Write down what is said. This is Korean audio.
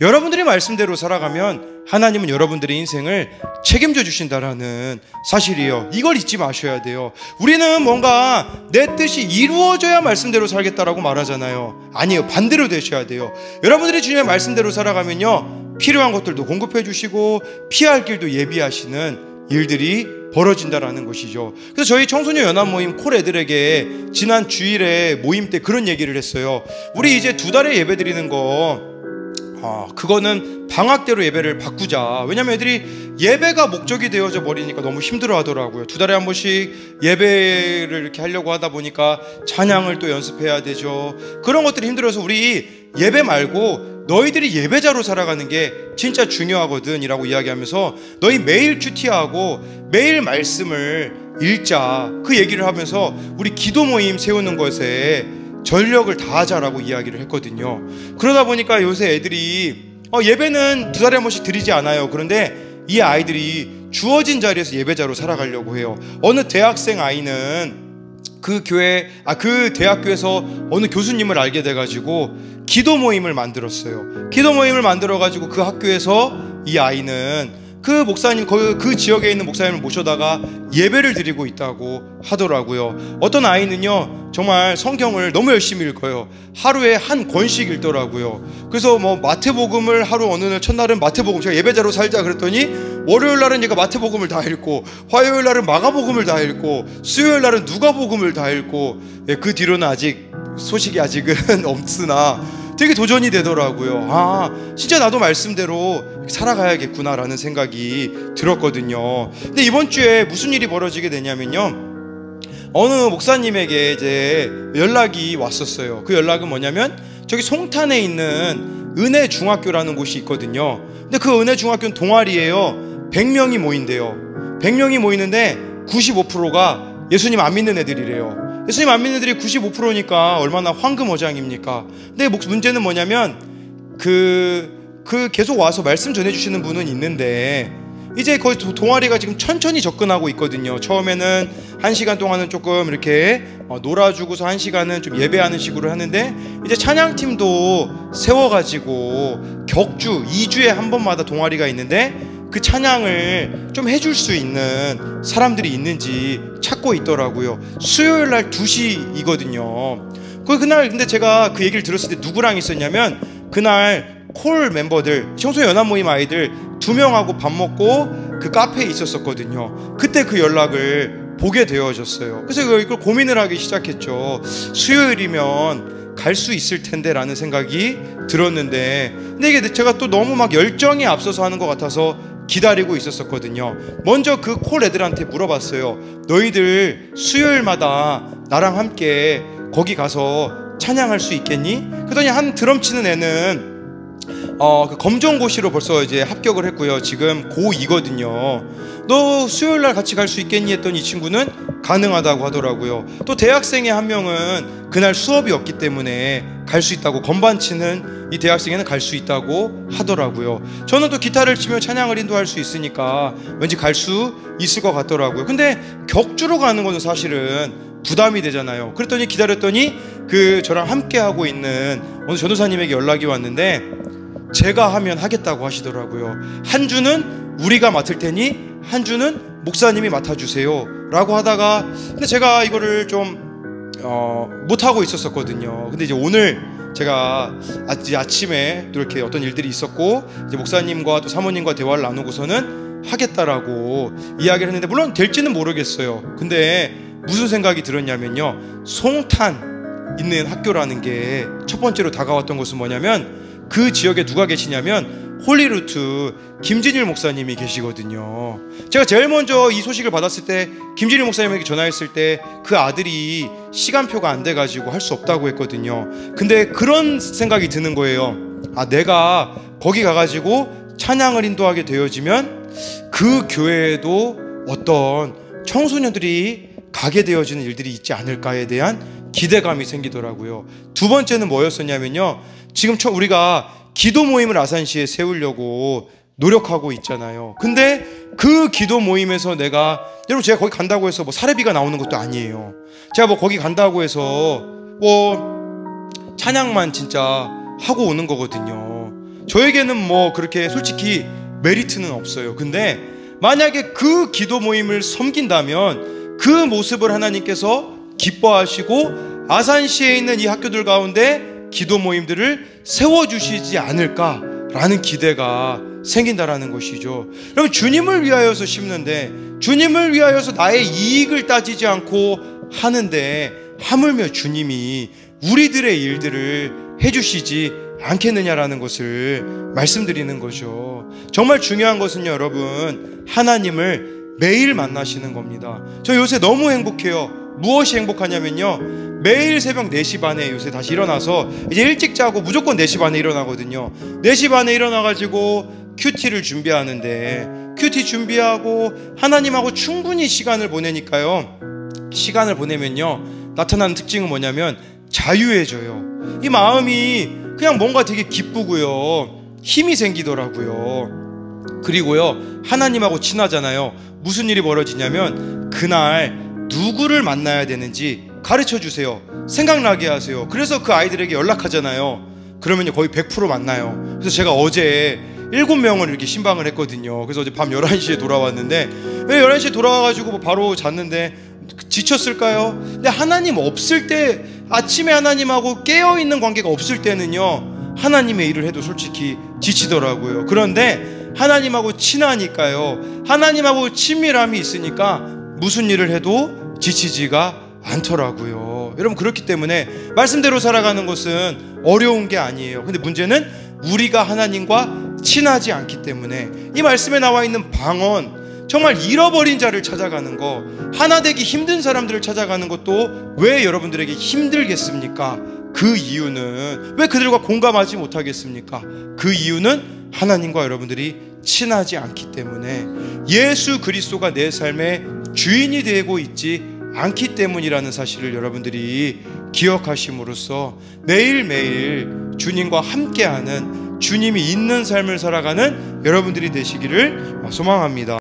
여러분들이 말씀대로 살아가면 하나님은 여러분들의 인생을 책임져 주신다라는 사실이에요. 이걸 잊지 마셔야 돼요. 우리는 뭔가 내 뜻이 이루어져야 말씀대로 살겠다라고 말하잖아요. 아니에요. 반대로 되셔야 돼요. 여러분들이 주님의 말씀대로 살아가면요, 필요한 것들도 공급해 주시고 피할 길도 예비하시는 일들이 벌어진다라는 것이죠. 그래서 저희 청소년 연합 모임 콜 애들에게 지난 주일에 모임 때 그런 얘기를 했어요. 우리 이제 2달에 예배 드리는 거 그거는 방학대로 예배를 바꾸자. 왜냐면 애들이 예배가 목적이 되어져 버리니까 너무 힘들어 하더라고요. 2달에 한 번씩 예배를 이렇게 하려고 하다 보니까 찬양을 또 연습해야 되죠. 그런 것들이 힘들어서 우리 예배 말고 너희들이 예배자로 살아가는 게 진짜 중요하거든 이라고 이야기하면서 너희 매일 큐티하고 매일 말씀을 읽자, 그 얘기를 하면서 우리 기도 모임 세우는 것에 전력을 다하자라고 이야기를 했거든요. 그러다 보니까 요새 애들이 예배는 2달에 한 번씩 드리지 않아요. 그런데 이 아이들이 주어진 자리에서 예배자로 살아가려고 해요. 어느 대학생 아이는 그 대학교에서 어느 교수님을 알게 돼가지고 기도 모임을 만들었어요. 기도 모임을 만들어가지고 그 학교에서 이 아이는 그 목사님, 그 지역에 있는 목사님을 모셔다가 예배를 드리고 있다고 하더라고요. 어떤 아이는요, 정말 성경을 너무 열심히 읽어요. 하루에 한 권씩 읽더라고요. 그래서 마태복음을 하루 어느 날 첫날은 마태복음, 제가 예배자로 살자 그랬더니 월요일 날은 얘가 마태복음을 다 읽고, 화요일 날은 마가복음을 다 읽고, 수요일 날은 누가복음을 다 읽고, 그 뒤로는 아직 소식이 아직은 없으나 되게 도전이 되더라고요. 진짜 나도 말씀대로 살아가야겠구나라는 생각이 들었거든요. 근데 이번 주에 무슨 일이 벌어지게 되냐면요, 어느 목사님에게 이제 연락이 왔었어요. 그 연락은 뭐냐면 저기 송탄에 있는 은혜 중학교라는 곳이 있거든요. 근데 그 은혜 중학교는 동아리예요. 100명이 모인대요. 100명이 모이는데 95%가 예수님 안 믿는 애들이래요. 예수님 안 믿는 애들이 95%니까 얼마나 황금어장입니까? 근데 문제는 뭐냐면 계속 와서 말씀 전해주시는 분은 있는데 이제 거의 동아리가 지금 천천히 접근하고 있거든요. 처음에는 1시간 동안은 조금 이렇게 놀아주고서 1시간은 좀 예배하는 식으로 하는데, 이제 찬양팀도 세워가지고 격주 2주에 한 번마다 동아리가 있는데 그 찬양을 좀 해줄 수 있는 사람들이 있는지 찾고 있더라고요. 수요일 날 2시이거든요. 그날 근데 제가 그 얘기를 들었을 때 누구랑 있었냐면, 그날 콜 멤버들, 청소년 연합 모임 아이들 2명하고 밥 먹고 그 카페에 있었거든요. 그때 그 연락을 보게 되어졌어요. 그래서 이걸 고민을 하기 시작했죠. 수요일이면 갈 수 있을 텐데 라는 생각이 들었는데, 근데 이게 제가 또 너무 막 열정이 앞서서 하는 것 같아서 기다리고 있었거든요. 먼저 그 콜 애들한테 물어봤어요. 너희들 수요일마다 나랑 함께 거기 가서 찬양할 수 있겠니? 그러더니 한 드럼 치는 애는 그 검정고시로 벌써 이제 합격을 했고요. 지금 고2거든요. 너 수요일날 같이 갈 수 있겠니? 했더니 이 친구는 가능하다고 하더라고요. 또 대학생의 한 명은 그날 수업이 없기 때문에 갈 수 있다고, 건반 치는 이 대학생에는 갈 수 있다고 하더라고요. 저는 또 기타를 치며 찬양을 인도할 수 있으니까 왠지 갈 수 있을 것 같더라고요. 근데 격주로 가는 거는 사실은 부담이 되잖아요. 그랬더니 기다렸더니 저랑 함께 하고 있는 어느 전도사님에게 연락이 왔는데 제가 하면 하겠다고 하시더라고요. 한 주는 우리가 맡을 테니 한 주는 목사님이 맡아주세요 라고 하다가, 근데 제가 이거를 좀 못하고 있었거든요. 근데 이제 오늘 제가 아침에 또 이렇게 어떤 일들이 있었고, 이제 목사님과 또 사모님과 대화를 나누고서는 하겠다라고 이야기를 했는데, 물론 될지는 모르겠어요. 근데 무슨 생각이 들었냐면요, 송탄 있는 학교라는 게 첫 번째로 다가왔던 것은 뭐냐면, 그 지역에 누가 계시냐면 홀리루트 김진일 목사님이 계시거든요. 제가 제일 먼저 이 소식을 받았을 때, 김진일 목사님에게 전화했을 때 그 아들이 시간표가 안 돼가지고 할 수 없다고 했거든요. 근데 그런 생각이 드는 거예요. 내가 거기 가가지고 찬양을 인도하게 되어지면 그 교회에도 어떤 청소년들이 가게 되어지는 일들이 있지 않을까에 대한 기대감이 생기더라고요. 두 번째는 뭐였었냐면요, 지금 우리가 기도 모임을 아산시에 세우려고 노력하고 있잖아요. 근데 그 기도 모임에서 여러분 제가 거기 간다고 해서 사례비가 나오는 것도 아니에요. 제가 거기 간다고 해서 찬양만 진짜 하고 오는 거거든요. 저에게는 뭐 그렇게 솔직히 메리트는 없어요. 근데 만약에 그 기도 모임을 섬긴다면 그 모습을 하나님께서 기뻐하시고 아산시에 있는 이 학교들 가운데 기도 모임들을 세워주시지 않을까라는 기대가 생긴다라는 것이죠. 그럼 주님을 위하여서 심는데, 주님을 위하여서 나의 이익을 따지지 않고 하는데 하물며 주님이 우리들의 일들을 해주시지 않겠느냐라는 것을 말씀드리는 거죠. 정말 중요한 것은요, 여러분, 하나님을 매일 만나시는 겁니다. 저 요새 너무 행복해요. 무엇이 행복하냐면요, 매일 새벽 4시 반에 요새 다시 일어나서 이제 일찍 자고 무조건 4시 반에 일어나거든요. 4시 반에 일어나가지고 큐티를 준비하는데, 큐티 준비하고 하나님하고 충분히 시간을 보내니까요, 시간을 보내면요 나타나는 특징은 뭐냐면 자유해져요. 이 마음이 그냥 뭔가 되게 기쁘고요, 힘이 생기더라고요. 그리고요, 하나님하고 친하잖아요. 무슨 일이 벌어지냐면 그날 누구를 만나야 되는지 가르쳐 주세요. 생각나게 하세요. 그래서 그 아이들에게 연락하잖아요. 그러면 거의 100% 만나요. 그래서 제가 어제 7명을 이렇게 신방을 했거든요. 그래서 어제 밤 11시에 돌아왔는데, 왜 11시에 돌아와가지고 바로 잤는데 지쳤을까요? 근데 하나님 없을 때, 아침에 하나님하고 깨어있는 관계가 없을 때는요 하나님의 일을 해도 솔직히 지치더라고요. 그런데 하나님하고 친하니까요, 하나님하고 친밀함이 있으니까 무슨 일을 해도 지치지가 않더라고요. 여러분, 그렇기 때문에 말씀대로 살아가는 것은 어려운 게 아니에요. 근데 문제는 우리가 하나님과 친하지 않기 때문에, 이 말씀에 나와 있는 방언, 정말 잃어버린 자를 찾아가는 거, 하나 되기 힘든 사람들을 찾아가는 것도 왜 여러분들에게 힘들겠습니까? 그 이유는, 왜 그들과 공감하지 못하겠습니까? 그 이유는 하나님과 여러분들이 친하지 않기 때문에, 예수 그리스도가 내 삶의 주인이 되고 있지 않기 때문이라는 사실을 여러분들이 기억하심으로써 매일매일 주님과 함께하는, 주님이 있는 삶을 살아가는 여러분들이 되시기를 소망합니다.